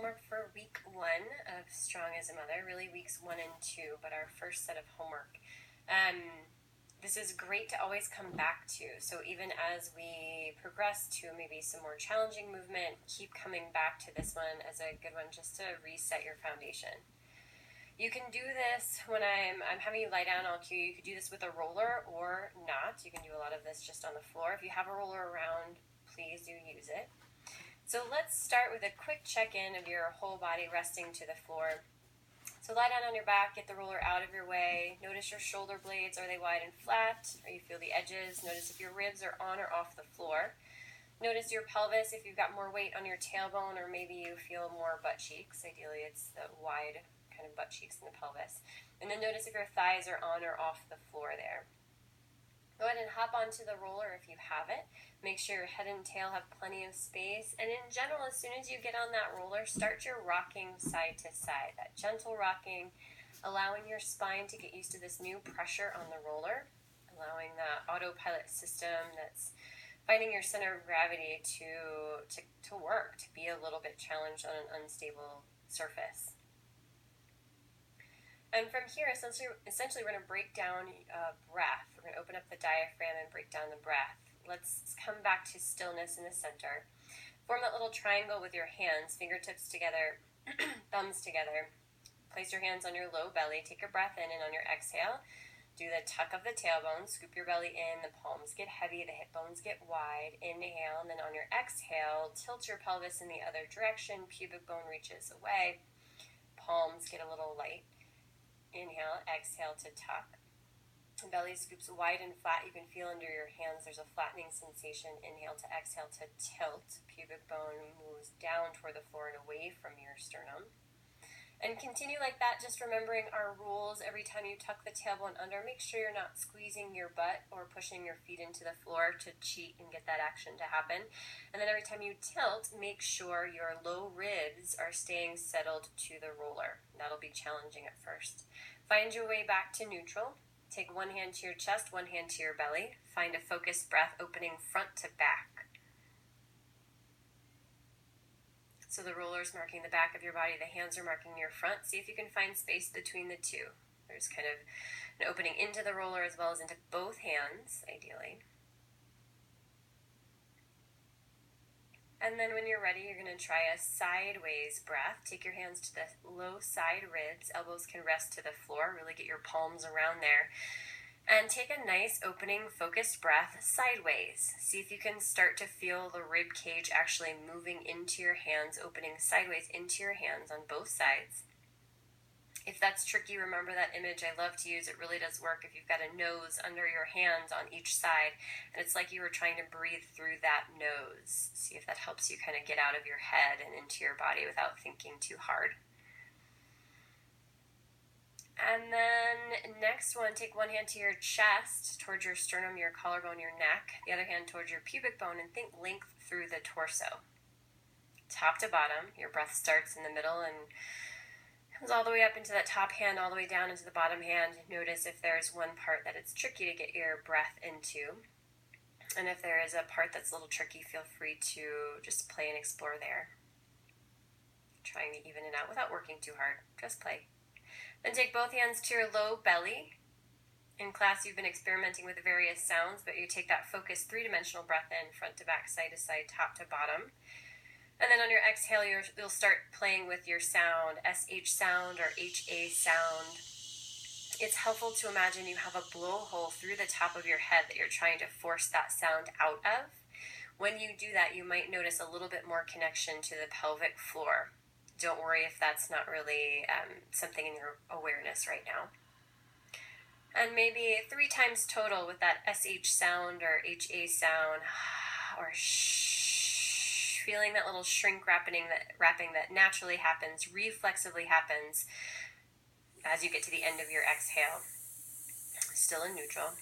homework for week 1 of Strong as a Mother, really weeks 1 and 2, but our first set of homework. This is great to always come back to. So even as we progress to maybe some more challenging movement, keep coming back to this one as a good one just to reset your foundation. You can do this when I'm having you lie down, I'll cue you. You could do this with a roller or not. You can do a lot of this just on the floor. If you have a roller around, please do use it. So let's start with a quick check-in of your whole body resting to the floor. So lie down on your back, get the roller out of your way. Notice your shoulder blades, are they wide and flat? Or you feel the edges? Notice if your ribs are on or off the floor. Notice your pelvis, if you've got more weight on your tailbone, or maybe you feel more butt cheeks. Ideally it's the wide kind of butt cheeks in the pelvis. And then notice if your thighs are on or off the floor there. Go ahead and hop onto the roller if you have it. Make sure your head and tail have plenty of space. And in general, as soon as you get on that roller, start your rocking side to side. That gentle rocking, allowing your spine to get used to this new pressure on the roller, allowing that autopilot system that's finding your center of gravity to work, to be a little bit challenged on an unstable surface. And from here, essentially we're going to break down breath. We're going to open up the diaphragm and break down the breath. Let's come back to stillness in the center. Form that little triangle with your hands, fingertips together, thumbs together. Place your hands on your low belly. Take your breath in, and on your exhale, do the tuck of the tailbone. Scoop your belly in. The palms get heavy. The hip bones get wide. Inhale, and then on your exhale, tilt your pelvis in the other direction. Pubic bone reaches away. Palms get a little light. Inhale, exhale to tuck. Belly scoops wide and flat. You can feel under your hands there's a flattening sensation. Inhale to exhale to tilt. Pubic bone moves down toward the floor and away from your sternum. And continue like that, just remembering our rules. Every time you tuck the tailbone under, make sure you're not squeezing your butt or pushing your feet into the floor to cheat and get that action to happen. And then every time you tilt, make sure your low ribs are staying settled to the roller. That'll be challenging at first. Find your way back to neutral. Take one hand to your chest, one hand to your belly. Find a focused breath opening front to back. So the roller's marking the back of your body, the hands are marking your front. See if you can find space between the two. There's kind of an opening into the roller as well as into both hands, ideally. And then when you're ready, you're going to try a sideways breath. Take your hands to the low side ribs. Elbows can rest to the floor. Really get your palms around there. And take a nice opening focused breath sideways. See if you can start to feel the rib cage actually moving into your hands, opening sideways into your hands on both sides. If that's tricky, remember that image I love to use. It really does work if you've got a nose under your hands on each side, and it's like you were trying to breathe through that nose. See if that helps you kind of get out of your head and into your body without thinking too hard. And then next one, take one hand to your chest, towards your sternum, your collarbone, your neck. The other hand towards your pubic bone, and think length through the torso. Top to bottom, your breath starts in the middle and comes all the way up into that top hand, all the way down into the bottom hand. Notice if there's one part that it's tricky to get your breath into. And if there is a part that's a little tricky, feel free to just play and explore there. Trying to even it out without working too hard. Just play. Then take both hands to your low belly. In class, you've been experimenting with various sounds, but you take that focused three-dimensional breath in, front to back, side to side, top to bottom. And then on your exhale, you'll start playing with your sound, SH sound or HA sound. It's helpful to imagine you have a blowhole through the top of your head that you're trying to force that sound out of. When you do that, you might notice a little bit more connection to the pelvic floor. Don't worry if that's not really something in your awareness right now. And maybe 3 times total with that SH sound or HA sound, or shh, feeling that little shrink wrapping that naturally happens, reflexively happens as you get to the end of your exhale. Still in neutral.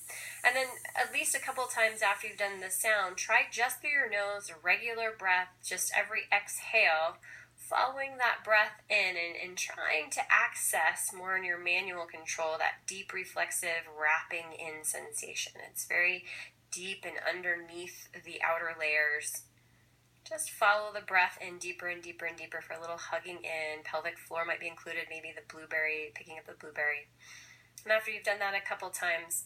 And then at least a couple times after you've done the sound, try just through your nose, a regular breath, just every exhale, following that breath in and trying to access more in your manual control that deep reflexive wrapping in sensation. It's very deep and underneath the outer layers. Just follow the breath in deeper and deeper and deeper for a little hugging in. Pelvic floor might be included, maybe the blueberry, picking up the blueberry. And after you've done that a couple times,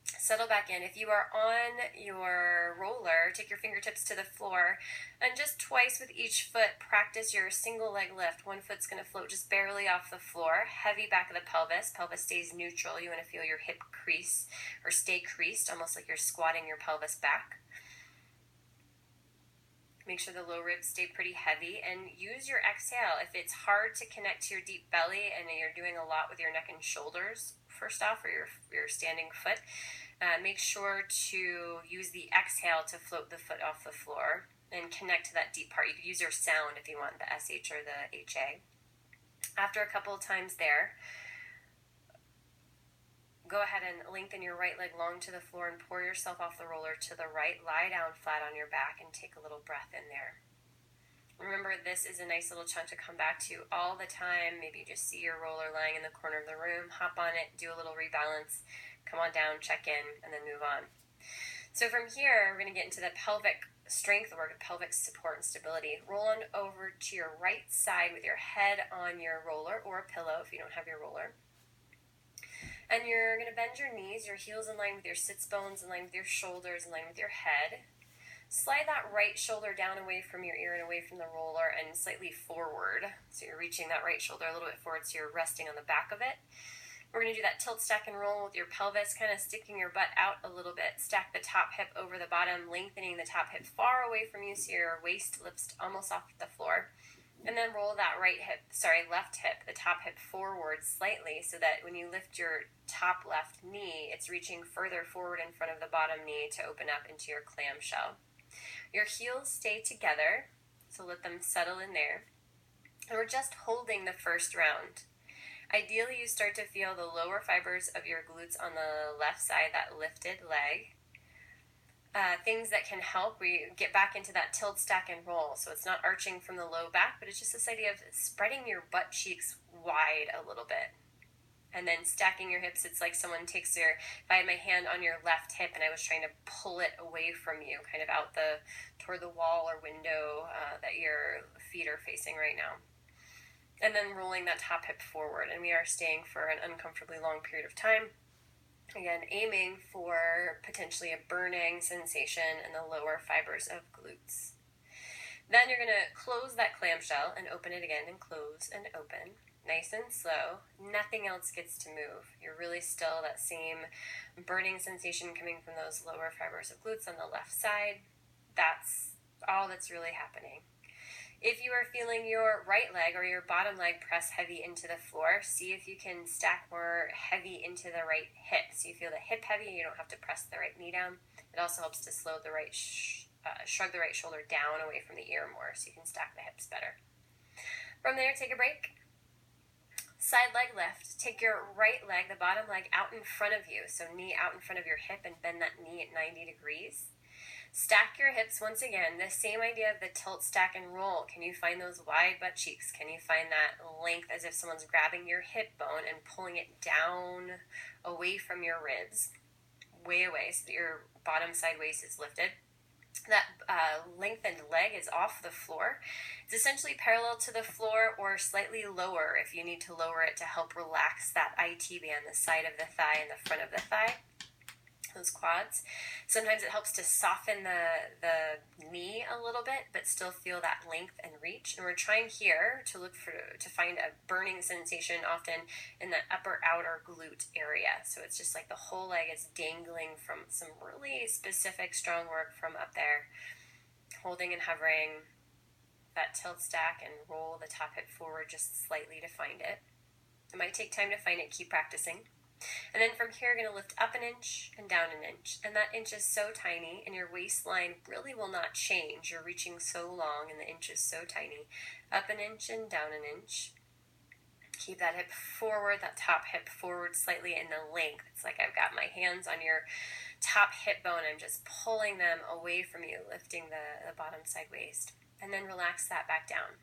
settle back in. If you are on your roller, take your fingertips to the floor, and just twice with each foot, practice your single leg lift. One foot's going to float just barely off the floor. Heavy back of the pelvis. Pelvis stays neutral. You want to feel your hip crease or stay creased, almost like you're squatting your pelvis back. Make sure the low ribs stay pretty heavy, and use your exhale. If it's hard to connect to your deep belly and you're doing a lot with your neck and shoulders, first off, or your standing foot, make sure to use the exhale to float the foot off the floor and connect to that deep part. You could use your sound if you want, the SH or the HA. After a couple of times there, go ahead and lengthen your right leg long to the floor and pour yourself off the roller to the right. Lie down flat on your back and take a little breath in there. Remember, this is a nice little chunk to come back to all the time. Maybe you just see your roller lying in the corner of the room, hop on it, do a little rebalance, come on down, check in, and then move on. So from here, we're going to get into the pelvic strength work, pelvic support and stability. Roll on over to your right side with your head on your roller or a pillow if you don't have your roller. And you're going to bend your knees, your heels in line with your sits bones, in line with your shoulders, in line with your head. Slide that right shoulder down away from your ear and away from the roller and slightly forward. So you're reaching that right shoulder a little bit forward so you're resting on the back of it. We're going to do that tilt, stack, and roll with your pelvis, kind of sticking your butt out a little bit. Stack the top hip over the bottom, lengthening the top hip far away from you so your waist lifts almost off the floor. And then roll that left hip, the top hip forward slightly so that when you lift your top left knee, it's reaching further forward in front of the bottom knee to open up into your clamshell. Your heels stay together, so let them settle in there. And we're just holding the first round. Ideally, you start to feel the lower fibers of your glutes on the left side, that lifted leg. Things that can help, we get back into that tilt, stack, and roll. So it's not arching from the low back, but it's just this idea of spreading your butt cheeks wide a little bit. And then stacking your hips, it's like someone takes if I had my hand on your left hip and I was trying to pull it away from you, kind of out toward the wall or window that your feet are facing right now. And then rolling that top hip forward. And we are staying for an uncomfortably long period of time. Again, aiming for potentially a burning sensation in the lower fibers of glutes. Then you're going to close that clamshell and open it again and close and open. Nice and slow. Nothing else gets to move. You're really still that same burning sensation coming from those lower fibers of glutes on the left side. That's all that's really happening. If you are feeling your right leg or your bottom leg press heavy into the floor, see if you can stack more heavy into the right hip. So you feel the hip heavy, you don't have to press the right knee down. It also helps to slow the right, shrug the right shoulder down away from the ear more so you can stack the hips better. From there, take a break. Side leg lift. Take your right leg, the bottom leg, out in front of you. So knee out in front of your hip and bend that knee at 90 degrees. Stack your hips once again. The same idea of the tilt, stack, and roll. Can you find those wide butt cheeks? Can you find that length as if someone's grabbing your hip bone and pulling it down away from your ribs? Way away so that your bottom side waist is lifted. That lengthened leg is off the floor. It's essentially parallel to the floor or slightly lower if you need to lower it to help relax that IT band, the side of the thigh and the front of the thigh. Those quads. Sometimes it helps to soften the knee a little bit, but still feel that length and reach. And we're trying here to find a burning sensation, often in the upper outer glute area. So it's just like the whole leg is dangling from some really specific strong work from up there. Holding and hovering that tilt, stack, and roll the top hip forward just slightly to find it. It might take time to find it. Keep practicing. And then from here, you're going to lift up an inch and down an inch. And that inch is so tiny, and your waistline really will not change. You're reaching so long, and the inch is so tiny. Up an inch and down an inch. Keep that hip forward, that top hip forward slightly in the length. It's like I've got my hands on your top hip bone. I'm just pulling them away from you, lifting the bottom side waist. And then relax that back down.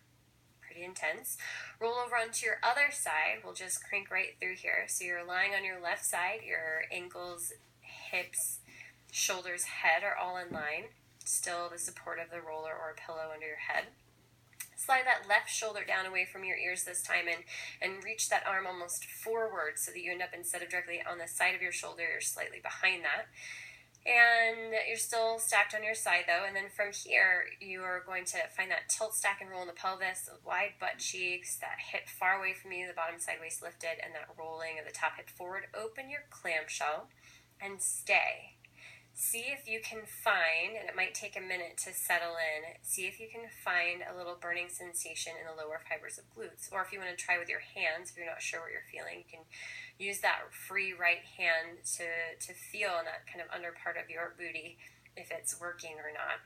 Pretty intense. Roll over onto your other side. We'll just crank right through here. So you're lying on your left side. Your ankles, hips, shoulders, head are all in line. still the support of the roller or a pillow under your head. Slide that left shoulder down away from your ears this time and reach that arm almost forward so that you end up, instead of directly on the side of your shoulder, you're slightly behind that. And you're still stacked on your side though. And then from here, you are going to find that tilt, stack, and roll in the pelvis, wide butt cheeks, that hip far away from you, the bottom side waist lifted, and that rolling of the top hip forward. Open your clamshell and stay. See if you can find, and it might take a minute to settle in, see if you can find a little burning sensation in the lower fibers of glutes. Or if you want to try with your hands, if you're not sure what you're feeling, you can use that free right hand to feel in that kind of under part of your booty if it's working or not.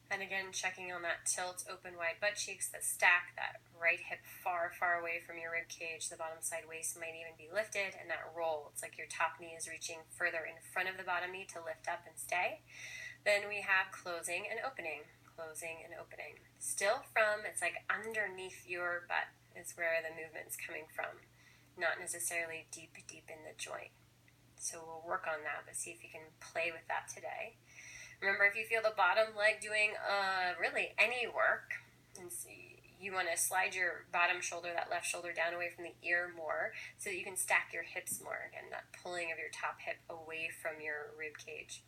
And again, checking on that tilt, open wide butt cheeks, that stack, that right hip far, far away from your rib cage. The bottom side waist might even be lifted, and that roll. It's like your top knee is reaching further in front of the bottom knee to lift up and stay. Then we have closing and opening, closing and opening. Still from, it's like underneath your butt is where the movement's coming from, not necessarily deep, deep in the joint. So we'll work on that, but see if you can play with that today. Remember, if you feel the bottom leg doing really any work, and you want to slide your bottom shoulder, that left shoulder, down away from the ear more so that you can stack your hips more. Again, that pulling of your top hip away from your rib cage.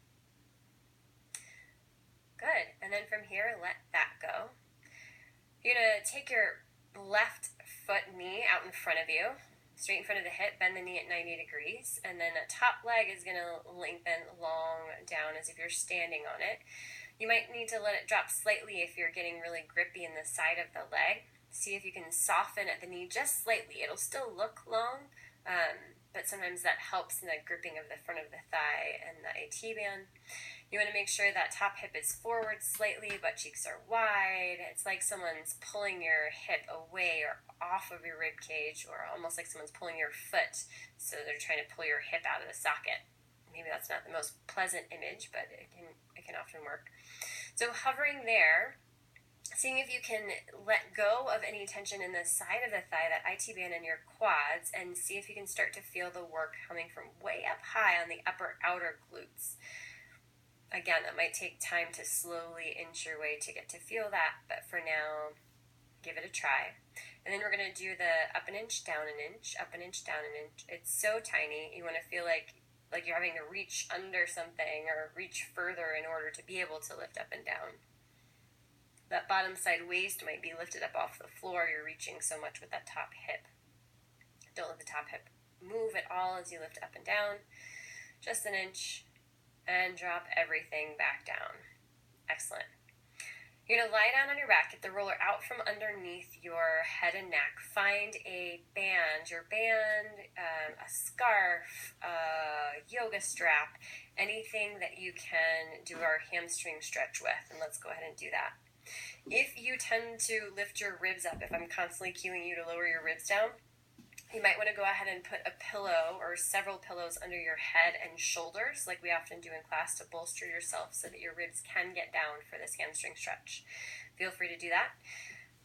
Good. And then from here, let that go. You're going to take your left foot knee out in front of you, straight in front of the hip, bend the knee at 90 degrees, and then the top leg is going to lengthen long down as if you're standing on it. You might need to let it drop slightly if you're getting really grippy in the side of the leg. See if you can soften at the knee just slightly. It'll still look long, but sometimes that helps in the gripping of the front of the thigh and the IT band. You want to make sure that top hip is forward slightly, butt cheeks are wide. It's like someone's pulling your hip away or off of your rib cage, or almost like someone's pulling your foot, so they're trying to pull your hip out of the socket. Maybe that's not the most pleasant image, but it can often work. So hovering there, seeing if you can let go of any tension in the side of the thigh, that IT band in your quads, and see if you can start to feel the work coming from way up high on the upper outer glutes. Again, that might take time to slowly inch your way to get to feel that, but for now, give it a try. And then we're going to do the up an inch, down an inch, up an inch, down an inch. It's so tiny, you want to feel like you're having to reach under something or reach further in order to be able to lift up and down. That bottom side waist might be lifted up off the floor. You're reaching so much with that top hip. Don't let the top hip move at all as you lift up and down. Just an inch. And drop everything back down. Excellent. You're going to lie down on your back, get the roller out from underneath your head and neck. Find a band, a scarf, a yoga strap, anything that you can do our hamstring stretch with. And let's go ahead and do that. If you tend to lift your ribs up, if I'm constantly cueing you to lower your ribs down, you might want to go ahead and put a pillow or several pillows under your head and shoulders, like we often do in class, to bolster yourself so that your ribs can get down for this hamstring stretch. Feel free to do that.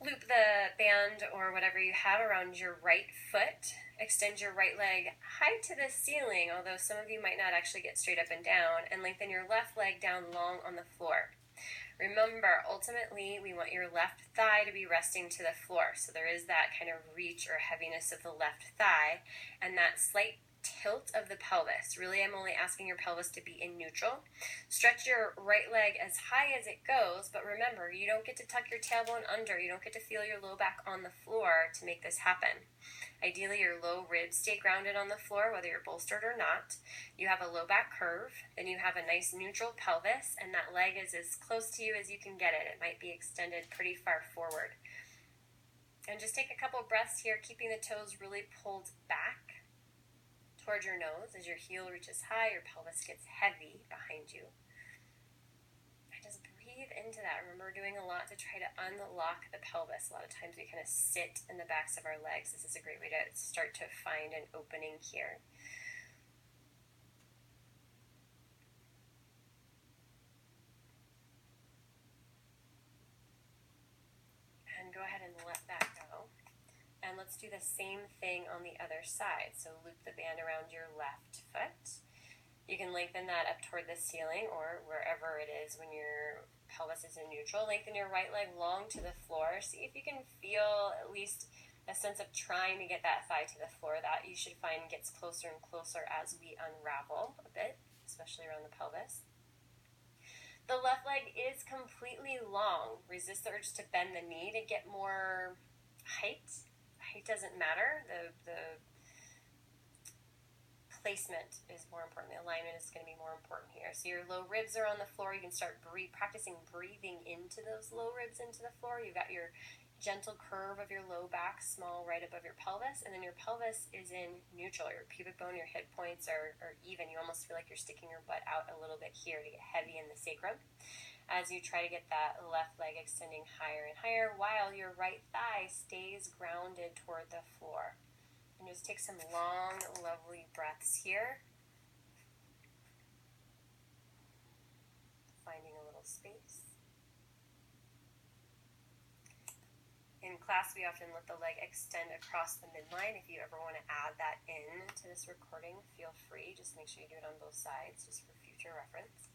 Loop the band or whatever you have around your right foot. Extend your right leg high to the ceiling, although some of you might not actually get straight up and down, and lengthen your left leg down long on the floor. Remember, ultimately, we want your left thigh to be resting to the floor. So there is that kind of reach or heaviness of the left thigh and that slight tilt of the pelvis. Really, I'm only asking your pelvis to be in neutral. Stretch your right leg as high as it goes, but remember, you don't get to tuck your tailbone under. You don't get to feel your low back on the floor to make this happen. Ideally, your low ribs stay grounded on the floor, whether you're bolstered or not. You have a low back curve, then you have a nice neutral pelvis, and that leg is as close to you as you can get it. It might be extended pretty far forward. And just take a couple breaths here, keeping the toes really pulled back towards your nose. As your heel reaches high, your pelvis gets heavy behind you. And just breathe into that. Remember, we're doing a lot to try to unlock the pelvis. A lot of times we kind of sit in the backs of our legs. This is a great way to start to find an opening here. And go ahead and let that go. And let's do the same thing on the other side. So loop the band around your left foot. You can lengthen that up toward the ceiling or wherever it is when your pelvis is in neutral. Lengthen your right leg long to the floor. See if you can feel at least a sense of trying to get that thigh to the floor. That you should find gets closer and closer as we unravel a bit, especially around the pelvis. The left leg is completely long. Resist the urge to bend the knee to get more height. Height doesn't matter. The placement is more important. The alignment is going to be more important here. So your low ribs are on the floor. You can start practicing breathing into those low ribs into the floor. You've got your gentle curve of your low back, small right above your pelvis, and then your pelvis is in neutral. Your pubic bone, your hip points are even. You almost feel like you're sticking your butt out a little bit here to get heavy in the sacrum as you try to get that left leg extending higher and higher while your right thigh stays grounded toward the floor. And just take some long, lovely breaths here. Finding a little space. In class, we often let the leg extend across the midline. If you ever want to add that in to this recording, feel free. Just make sure you do it on both sides, just for future reference.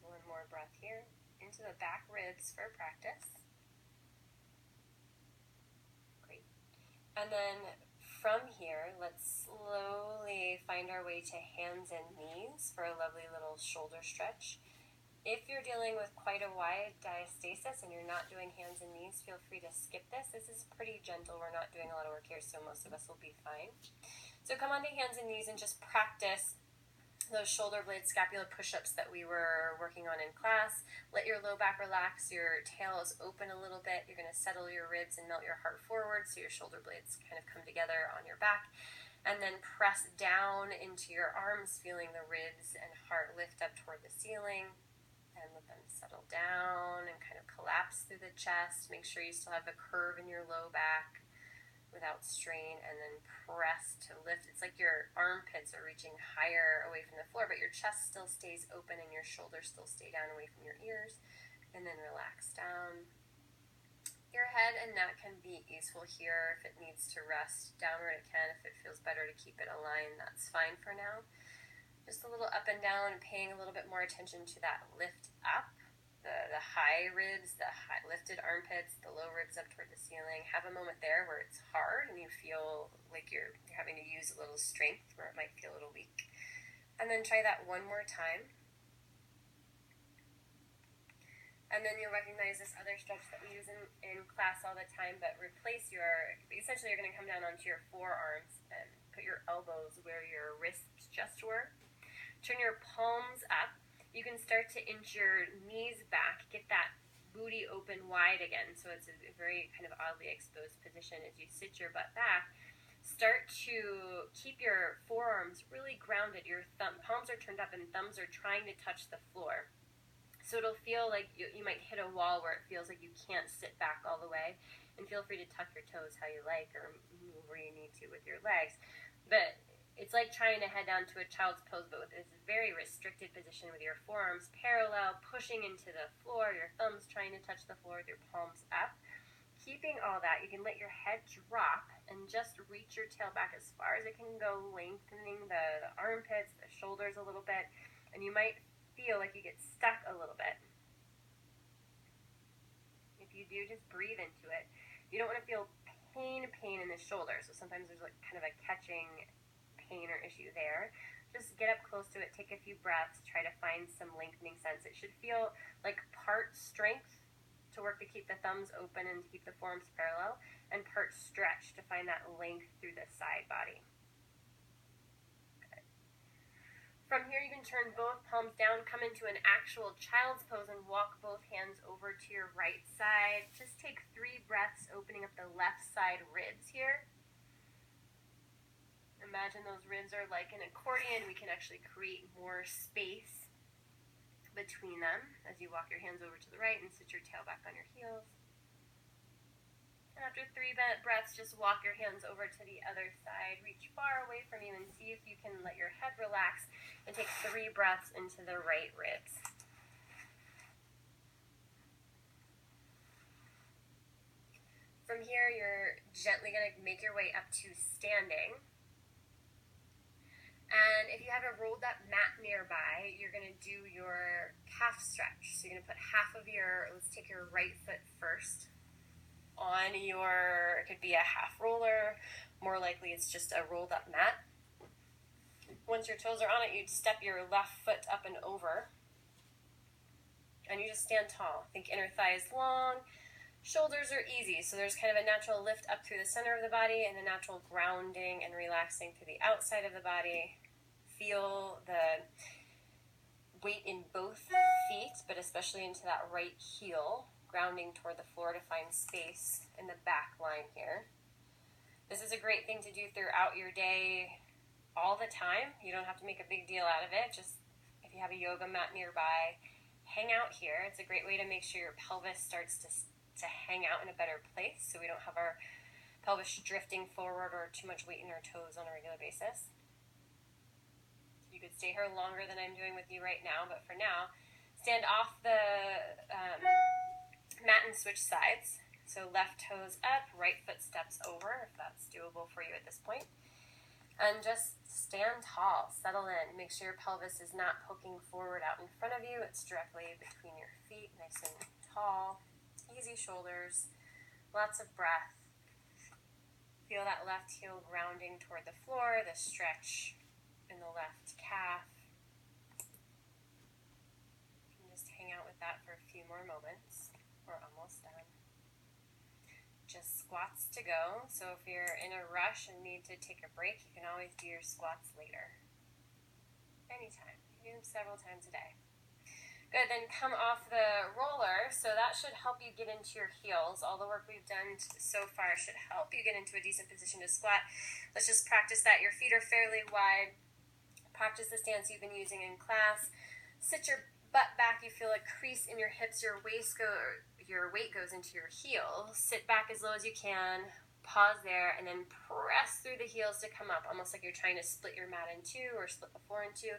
One more breath here into the back ribs for practice. Great. And then from here, let's slowly find our way to hands and knees for a lovely little shoulder stretch. If you're dealing with quite a wide diastasis and you're not doing hands and knees, feel free to skip this. This is pretty gentle. We're not doing a lot of work here, so most of us will be fine. So come on to hands and knees and just practice those shoulder blade scapula push-ups that we were working on in class. Let your low back relax, your tail is open a little bit. You're going to settle your ribs and melt your heart forward so your shoulder blades kind of come together on your back. And then press down into your arms, feeling the ribs and heart lift up toward the ceiling. And let them settle down and kind of collapse through the chest. Make sure you still have a curve in your low back without strain, and then press to lift. It's like your armpits are reaching higher away from the floor, but your chest still stays open and your shoulders still stay down away from your ears. And then relax down. Your head and neck can be useful here. If it needs to rest downward, it can. If it feels better to keep it aligned, that's fine for now. Just a little up and down and paying a little bit more attention to that lift up. The high ribs, the high lifted armpits, the low ribs up toward the ceiling. Have a moment there where it's hard and you feel like you're having to use a little strength where it might feel a little weak. And then try that one more time. And then you'll recognize this other stretch that we use in class all the time, but essentially you're going to come down onto your forearms and put your elbows where your wrists just were. Turn your palms up. You can start to inch your knees back, get that booty open wide again, so it's a very kind of oddly exposed position as you sit your butt back. Start to keep your forearms really grounded. Your palms are turned up and thumbs are trying to touch the floor. So it'll feel like you might hit a wall where it feels like you can't sit back all the way. And feel free to tuck your toes how you like or move where you need to with your legs. But it's like trying to head down to a child's pose, but with this very restricted position with your forearms parallel, pushing into the floor, your thumbs trying to touch the floor with your palms up. Keeping all that, you can let your head drop and just reach your tail back as far as it can go, lengthening the armpits, the shoulders a little bit, and you might feel like you get stuck a little bit. If you do, just breathe into it. You don't want to feel pain in the shoulder, so sometimes there's like kind of a catching pain or issue there. Just get up close to it, take a few breaths, try to find some lengthening sense. It should feel like part strength to work to keep the thumbs open and to keep the forearms parallel, and part stretch to find that length through the side body. Good. From here you can turn both palms down, come into an actual child's pose and walk both hands over to your right side. Just take 3 breaths opening up the left side ribs here. Imagine those ribs are like an accordion. We can actually create more space between them as you walk your hands over to the right and sit your tail back on your heels. And after 3 breaths, just walk your hands over to the other side. Reach far away from you and see if you can let your head relax and take 3 breaths into the right ribs. From here, you're gently going to make your way up to standing. And if you have a rolled up mat nearby, you're going to do your calf stretch. So you're going to put half of let's take your right foot first on it could be a half roller. More likely it's just a rolled up mat. Once your toes are on it, you'd step your left foot up and over. And you just stand tall. Think inner thigh is long. Shoulders are easy, so there's kind of a natural lift up through the center of the body and a natural grounding and relaxing through the outside of the body. Feel the weight in both feet, but especially into that right heel, grounding toward the floor to find space in the back line here. This is a great thing to do throughout your day all the time. You don't have to make a big deal out of it. Just if you have a yoga mat nearby, hang out here. It's a great way to make sure your pelvis starts to hang out in a better place so we don't have our pelvis drifting forward or too much weight in our toes on a regular basis. You could stay here longer than I'm doing with you right now, but for now, stand off the mat and switch sides. So left toes up, right foot steps over, if that's doable for you at this point. And just stand tall, settle in. Make sure your pelvis is not poking forward out in front of you. It's directly between your feet, nice and tall. Easy shoulders, lots of breath. Feel that left heel grounding toward the floor, the stretch in the left calf. And just hang out with that for a few more moments. We're almost done. Just squats to go. So if you're in a rush and need to take a break, you can always do your squats later. Anytime. You can do them several times a day. Good, then come off the roller, so that should help you get into your heels. All the work we've done so far should help you get into a decent position to squat. Let's just practice that. Your feet are fairly wide. Practice the stance you've been using in class. Sit your butt back. You feel a crease in your hips. Your weight goes into your heels. Sit back as low as you can. Pause there, and then press through the heels to come up, almost like you're trying to split your mat in two or split the floor in two.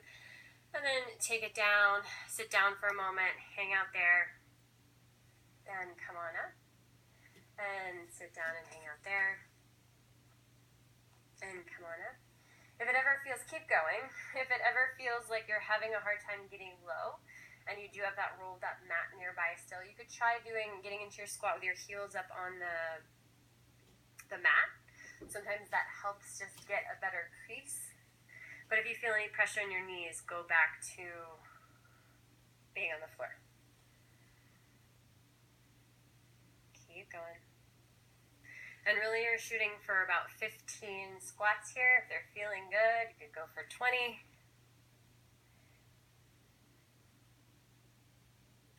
And then take it down, sit down for a moment, hang out there, and come on up. And sit down and hang out there. And come on up. If it ever feels, keep going. If it ever feels like you're having a hard time getting low, and you do have that rolled up mat nearby still, you could try getting into your squat with your heels up on the mat. Sometimes that helps just get a better crease. But if you feel any pressure in your knees, go back to being on the floor. Keep going. And really you're shooting for about 15 squats here. If they're feeling good, you could go for 20.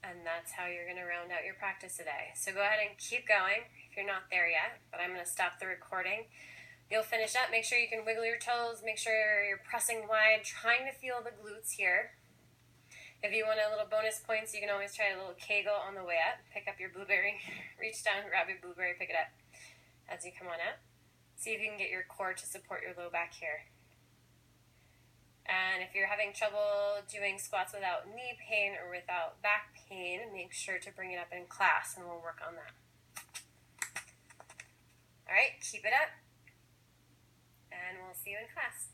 And that's how you're going to round out your practice today. So go ahead and keep going if you're not there yet, but I'm going to stop the recording. You'll finish up. Make sure you can wiggle your toes. Make sure you're pressing wide, trying to feel the glutes here. If you want a little bonus points, you can always try a little Kegel on the way up. Pick up your blueberry. Reach down, grab your blueberry, pick it up as you come on up. See if you can get your core to support your low back here. And if you're having trouble doing squats without knee pain or without back pain, make sure to bring it up in class, and we'll work on that. All right, keep it up. And we'll see you in class.